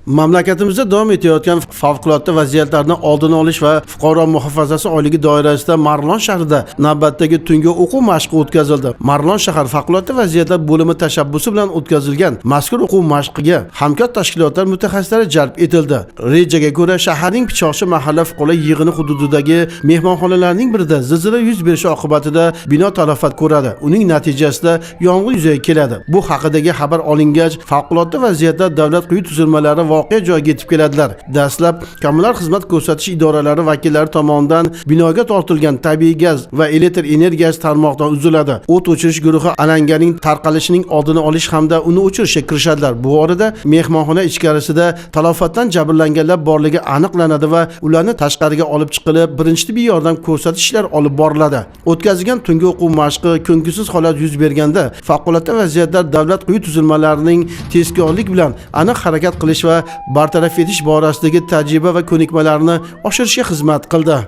Mamlakatimizda davom etayotgan favqulodda vaziyatlarni oldini olish va fuqaro muhofazasi oyligi doirasida Marg'ilon shahrida navbatdagi tungi o'quv mashqi o'tkazildi. Marg'ilon shahar favqulodda vaziyatlar bo'limi tashabbusi bilan o'tkazilgan mazkur o'quv mashqiga hamkor tashkilotlar mutaxassislari jalb etildi. Rejaga ko'ra, shaharning Pichoqchi mahalla fuqarolar yig'ini hududidagi mehmonxonalarning birida zilzila yuz berishi oqibatida bino talafot ko'radi. Uning natijasida yong'in yuzaga keladi. Bu haqidagi xabar olingach, favqulodda vaziyatlar davlat quyi tuzilmalari voqea joyiga yetib keladilar. Dastlab kommunal xizmat ko'rsatish idoralari vakillari tomonidan binoga tortilgan tabiiy gaz va elektr energiyasi tarmoqdan uziladi. O't o'chirish guruhi alanganing tarqalishining oldini olish hamda uni o'chirishga kirishadilar. Bu orada mehmonxona ichkarisida talafotdan jabrlanganlar borligi aniqlanadi va ularni tashqariga olib chiqilib, birinchi tibbiy yordam ko'rsatish ishlari olib boriladi. O'tkazilgan tungi o'quv mashqi ko'ngilsiz holat yuz berganda favqulodda vaziyatlar davlat quyi tuzilmalarining tezkorlik bilan aniq harakat qilish va bartaraf etish borasidagi tajriba va ko'nikmalarni oshirishga xizmat qildi.